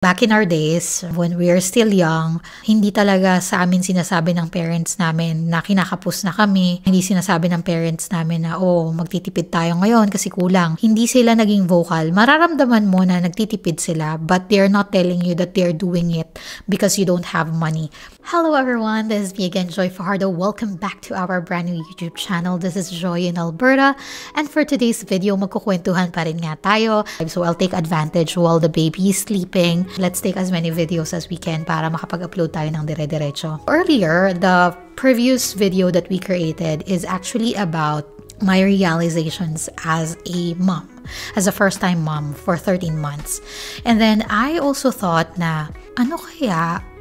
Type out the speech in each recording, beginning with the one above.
Back in our days, when we are still young, hindi talaga sa amin sinasabi ng parents namin na kinakapos na kami. Hindi sinasabi ng parents namin na, magtitipid tayo ngayon kasi kulang. Hindi sila naging vocal. Mararamdaman mo na nagtitipid sila, but they're not telling you that they're doing it because you don't have money. Hello everyone, this is me again, Joy Fajardo. Welcome back to our brand new YouTube channel. This is Joy in Alberta. And for today's video, magkukwentuhan pa rin nga tayo. So I'll take advantage while the baby is sleeping. Let's take as many videos as we can para makapag-upload tayo ng dire-diretso. Earlier, the previous video that we created is actually about my realizations as a mom, as a first-time mom for 13 months. And then I also thought na,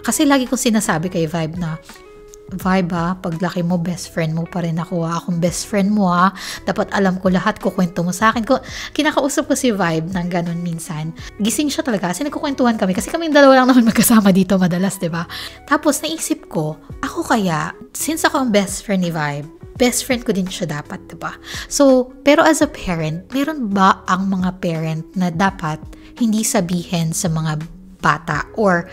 kasi lagi kong sinasabi kay Vibe na, Vibe paglaki mo, best friend mo pa rin ako akong best friend mo dapat alam ko lahat, kukwento mo sa akin. Kinakausap ko si Vibe ng ganun minsan. Gising siya talaga kasi nagkukwentuhan kami kasi kaming dalawa lang naman magkasama dito madalas, diba? Tapos naisip ko, ako kaya, since ako ang best friend ni Vibe, best friend ko din siya dapat, diba? So, pero as a parent, meron ba ang mga parent na dapat hindi sabihin sa mga bata or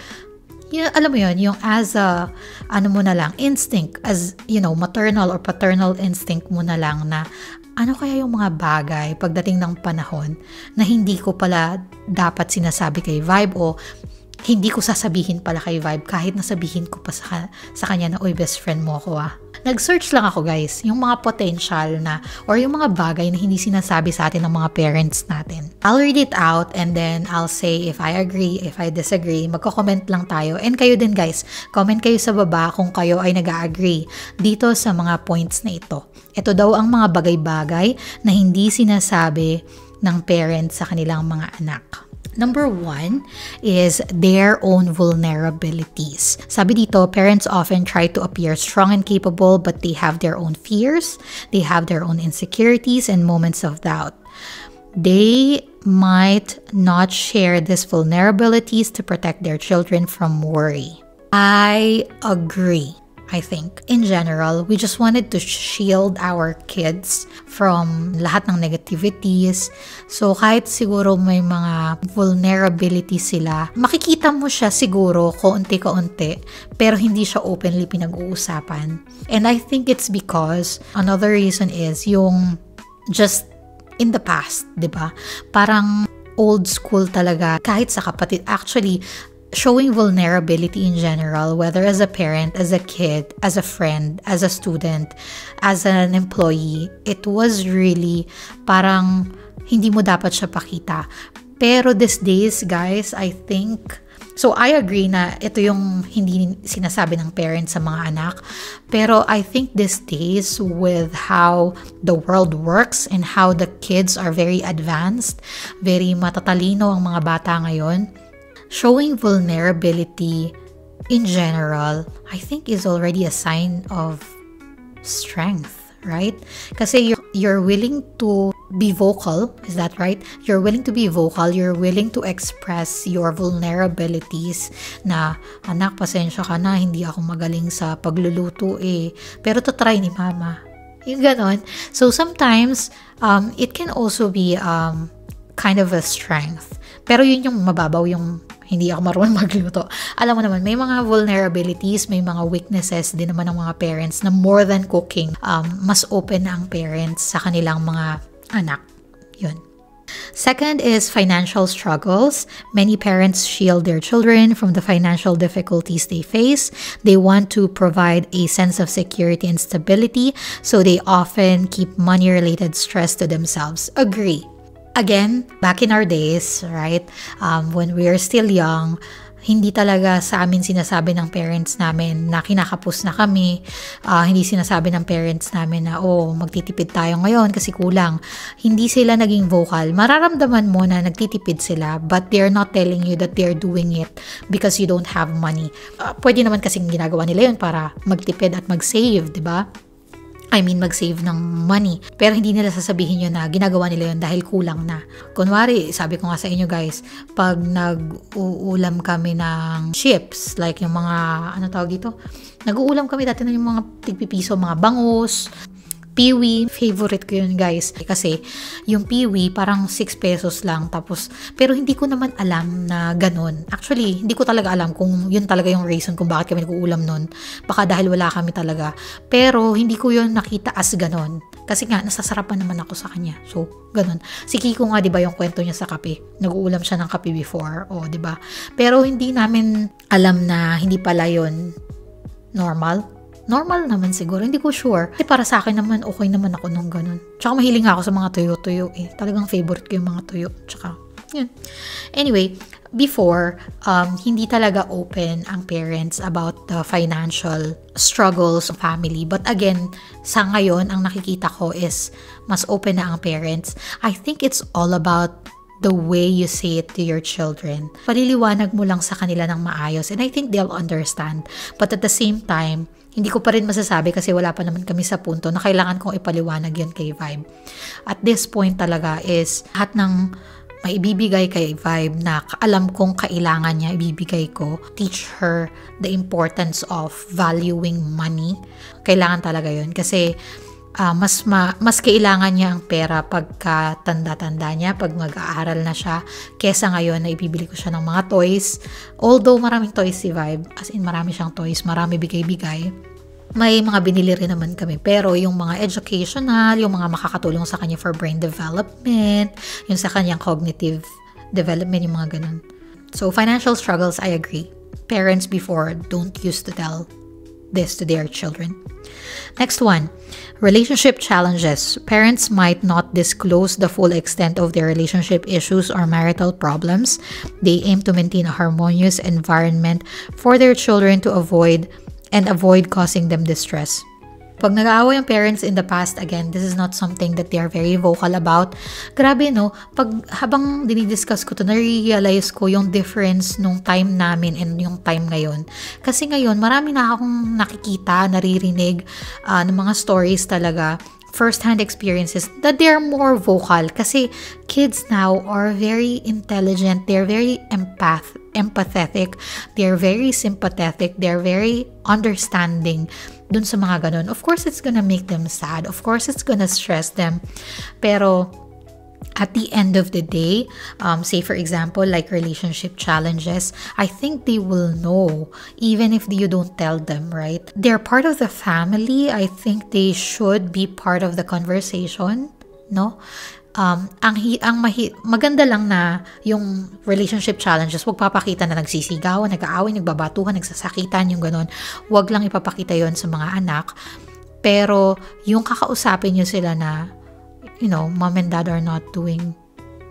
alam mo yun, yung as a, mo na lang, instinct, as, maternal or paternal instinct mo na lang na, kaya yung mga bagay pagdating ng panahon na hindi ko pala dapat sinasabi kay Vibe o hindi ko sasabihin pala kay Vibe kahit nasabihin ko pa sa kanya na, best friend mo ako Nag-search lang ako guys, yung mga potential na or yung mga bagay na hindi sinasabi sa atin ng mga parents natin. I'll read it out and then I'll say if I agree, if I disagree. Magko-comment lang tayo. And kayo din guys, comment kayo sa baba kung kayo ay nag-agree dito sa mga points na ito. Ito daw ang mga bagay-bagay na hindi sinasabi ng parents sa kanilang mga anak. Number 1 is their own vulnerabilities. Sabi dito, parents often try to appear strong and capable, but they have their own fears, they have their own insecurities and moments of doubt. They might not share these vulnerabilities to protect their children from worry. I agree. I think, in general, we just wanted to shield our kids from lahat ng negativities. So, kahit siguro may mga vulnerability sila, makikita mo siya siguro kaunti-kaunti, pero hindi siya openly pinag-uusapan. And I think it's because, another reason is yung just in the past, diba? Parang old school talaga, kahit sa kapatid. Actually, showing vulnerability in general, whether as a parent, as a kid, as a friend, as a student, as an employee, it was really parang hindi mo dapat siya pakita. Pero these days, guys, I think, so I agree na ito yung hindi sinasabi ng parents sa mga anak. Pero I think these days, with how the world works and how the kids are very advanced, very matatalino ang mga bata ngayon, showing vulnerability in general, I think is already a sign of strength, right? Kasi you're willing to be vocal, is that right? You're willing to be vocal, you're willing to express your vulnerabilities na, anak, pasensya ka na, hindi ako magaling sa pagluluto pero to try ni mama. Yung ganon. So sometimes, it can also be kind of a strength. Pero yun yung mababaw, yung hindi ako marunong magluto. Alam mo naman, may mga vulnerabilities, may mga weaknesses din naman ng mga parents na more than cooking, mas open na ang parents sa kanilang mga anak. Yun. Second is financial struggles. Many parents shield their children from the financial difficulties they face. They want to provide a sense of security and stability, so they often keep money-related stress to themselves. Agree. Again, back in our days, right, when we are still young, hindi talaga sa amin sinasabi ng parents namin na kinakapos na kami. Hindi sinasabi ng parents namin na, magtitipid tayo ngayon kasi kulang. Hindi sila naging vocal. Mararamdaman mo na nagtitipid sila, but they're not telling you that they're doing it because you don't have money. Pwede naman kasing ginagawa nila yun para magtipid at mag-save, di ba? Mag-save ng money. Pero hindi nila sasabihin yun na ginagawa nila yun dahil kulang na. Kunwari, sabi ko nga sa inyo guys, pag nag-uulam kami ng chips, like yung mga, tawag dito? Nag-uulam kami dati na yung mga tigpipiso, mga bangus, Piwi, favorite ko yun guys. Kasi yung piwi parang 6 pesos lang. Tapos, pero hindi ko naman alam na ganun. Actually, hindi ko talaga alam kung yun talaga yung reason kung bakit kami nag-uulam nun. Baka dahil wala kami talaga. Pero hindi ko yun nakita as ganun. Kasi nga, nasasarapan naman ako sa kanya. So, ganun. Si Kiko nga, di ba yung kwento niya sa kape? Nag-uulam siya ng kape before. O, di ba? Pero hindi namin alam na hindi pala yun normal. Normal naman siguro, hindi ko sure. Kasi para sa akin naman, okay naman ako nung ganun. Tsaka mahiling ako sa mga tuyo-tuyo eh. Talagang favorite ko yung mga tuyo. Tsaka, yun. Anyway, before, hindi talaga open ang parents about the financial struggles of family. But again, sa ngayon, ang nakikita ko is mas open na ang parents. I think it's all about the way you say it to your children. Paliliwanag mo lang sa kanila ng maayos and I think they'll understand. But at the same time, hindi ko pa rin masasabi kasi wala pa naman kami sa punto na kailangan kong ipaliwanag yun kay Vibe. At this point talaga is lahat ng maibibigay kay Vibe na alam kong kailangan niya ibibigay ko. Teach her the importance of valuing money. Kailangan talaga yun kasi mas kailangan niya ang pera pagka tanda-tanda niya, pag mag-aaral na siya, kesa ngayon na ibibili ko siya ng mga toys. Although maraming toys si Vibe, as in marami siyang toys, marami bigay-bigay. May mga binili rin naman kami. Pero yung mga educational, yung mga makakatulong sa kanya for brain development, yung sa kanyang cognitive development, yung mga ganun. So, financial struggles, I agree. Parents before don't used to tell this to their children. Next one, relationship challenges. Parents might not disclose the full extent of their relationship issues or marital problems. They aim to maintain a harmonious environment for their children to avoid causing them distress. Pag nag-aaway ang parents in the past, again, this is not something that they are very vocal about. Grabe, no? Habang dinidiscuss ko to, na-realize ko yung difference nung time namin and yung time ngayon. Kasi ngayon, marami na akong nakikita, naririnig ng mga stories talaga, first-hand experiences, that they're more vocal. Kasi kids now are very intelligent, they're very empathetic, they're very sympathetic, they're very understanding dun sa mga ganun. Of course, it's gonna make them sad. Of course, it's gonna stress them. Pero, at the end of the day, say for example, like relationship challenges, I think they will know, even if you don't tell them, right? They're part of the family. I think they should be part of the conversation, no? Maganda lang na yung relationship challenges, wag papakita na nagsisigawan, nag-aaway, nagbabatuhan, nagsasakitan, yung ganun. Wag lang ipapakita yon sa mga anak. Pero yung kakausapin nyo sila na, you know, mom and dad are not doing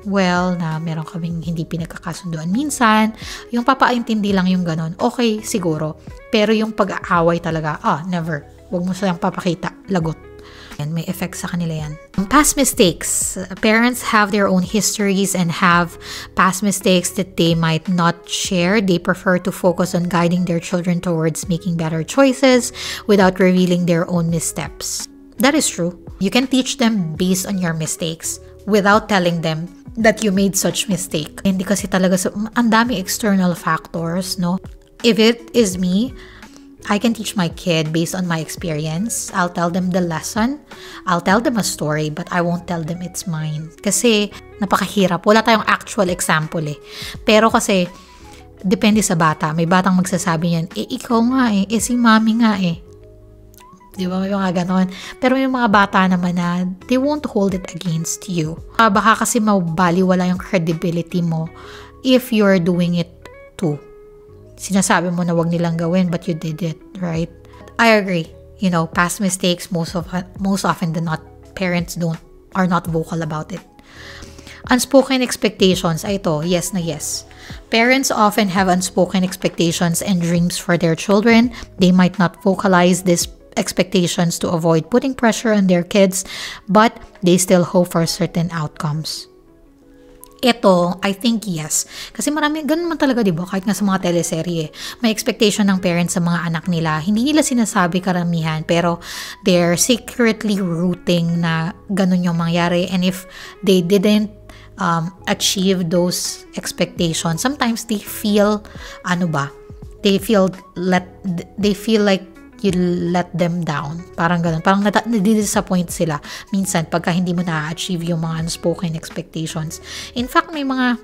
well, na meron kaming hindi pinagkakasunduan minsan, yung papaintindi lang yung ganun, okay, siguro. Pero yung pag-aaway talaga, never. Wag mo silang papakita, lagot. And may effect sa kanila yan. Past mistakes. Parents have their own histories and have past mistakes that they might not share. They prefer to focus on guiding their children towards making better choices without revealing their own missteps. That is true. You can teach them based on your mistakes without telling them that you made such mistake. Hindi kasi talaga, ang dami external factors, no? If it is me, I can teach my kid based on my experience. I'll tell them the lesson. I'll tell them a story, but I won't tell them it's mine. Kasi napakahirap. Wala tayong actual example eh. Pero kasi, depende sa bata. May batang magsasabi niyan, ikaw nga eh. Si mami nga eh. Di ba? May mga ganon. Pero may mga bata naman na they won't hold it against you. Baka kasi mabaliwala yung credibility mo if you're doing it too. Sinasabi mo na wag nilang gawin but you did it, right? I agree. You know, past mistakes, most often than not, parents are not vocal about it. Unspoken expectations, ito, yes na yes. Parents often have unspoken expectations and dreams for their children. They might not vocalize these expectations to avoid putting pressure on their kids, but they still hope for certain outcomes. Ito, I think yes. Kasi marami, ganun man talaga, diba? Kahit nga sa mga teleserye, may expectation ng parents sa mga anak nila. Hindi nila sinasabi karamihan, pero they're secretly rooting na ganun yung mangyari. And if they didn't achieve those expectations, sometimes they feel, they feel like you let them down. Parang ganun. Parang nadidisappoint sila minsan pagka hindi mo na-achieve yung mga unspoken expectations. In fact, may mga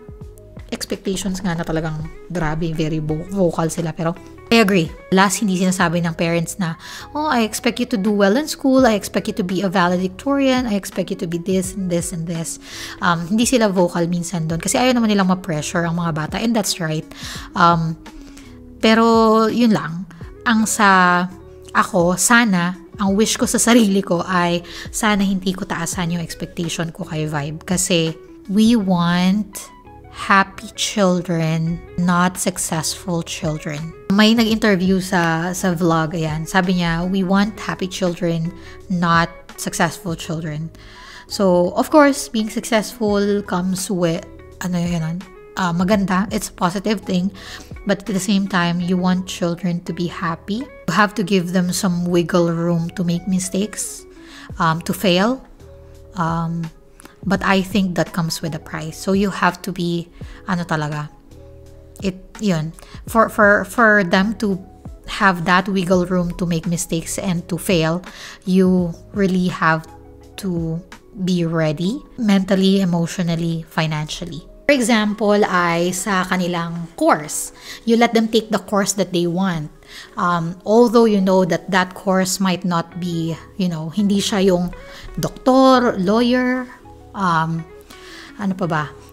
expectations nga na talagang grabe, very vocal sila. Pero I agree. Last, hindi sinasabi ng parents na, oh, I expect you to do well in school. I expect you to be a valedictorian. I expect you to be this and this and this. Hindi sila vocal minsan doon. Kasi ayaw naman nilang ma-pressure ang mga bata. And that's right. Pero yun lang. Sana, ang wish ko sa sarili ko ay sana hindi ko taasan yung expectation ko kay Vibe. Kasi we want happy children, not successful children. May nag-interview sa vlog, ayan. Sabi niya, we want happy children, not successful children. So, of course, being successful comes with, maganda. It's a positive thing. But at the same time, you want children to be happy. You have to give them some wiggle room to make mistakes, to fail. But I think that comes with a price. So you have to be, for them to have that wiggle room to make mistakes and to fail, you really have to be ready mentally, emotionally, financially. For example, ay sa kanilang course. You let them take the course that they want. Although you know that course might not be, hindi siya yung doktor, lawyer,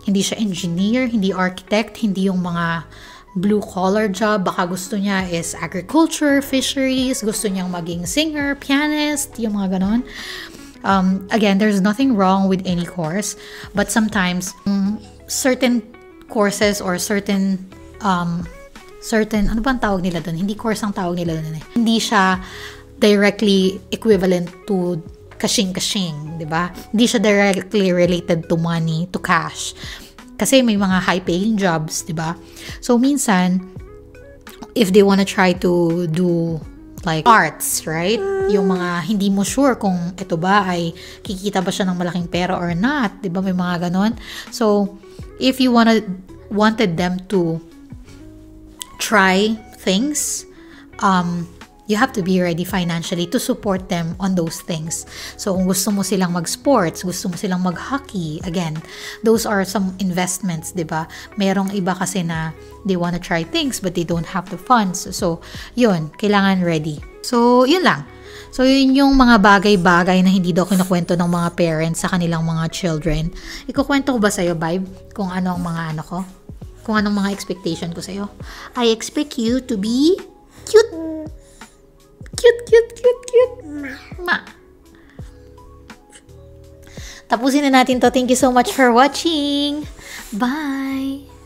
hindi siya engineer, hindi architect, hindi yung mga blue-collar job. Baka gusto niya is agriculture, fisheries, gusto niyang maging singer, pianist, yung mga ganon. Again, there's nothing wrong with any course, but sometimes certain courses or certain ano bang tawag nila doon? Hindi course ang tawag nila doon. Hindi siya directly equivalent to kashing-kashing, di ba? Hindi siya directly related to money, to cash. Kasi may mga high-paying jobs, di ba? So, minsan, if they wanna try to do like arts, right? Yung mga hindi mo sure kung ito ba ay kikita ba siya ng malaking pera or not, di ba? May mga ganon. So, if you wanted them to try things, you have to be ready financially to support them on those things. So, kung gusto mo silang mag-sports, gusto mo silang mag-hockey, again, those are some investments, di ba? Merong iba kasi na they wanna try things but they don't have the funds. So, yun, kailangan ready. So, yun lang. So, yun yung mga bagay-bagay na hindi daw kinukwento ng mga parents sa kanilang mga children. Ikukwento ko ba sa'yo, Vibe? Kung ano ang mga ko? Kung anong mga expectation ko sa'yo? I expect you to be cute. Cute. Ma. Tapusin na natin to. Thank you so much for watching. Bye!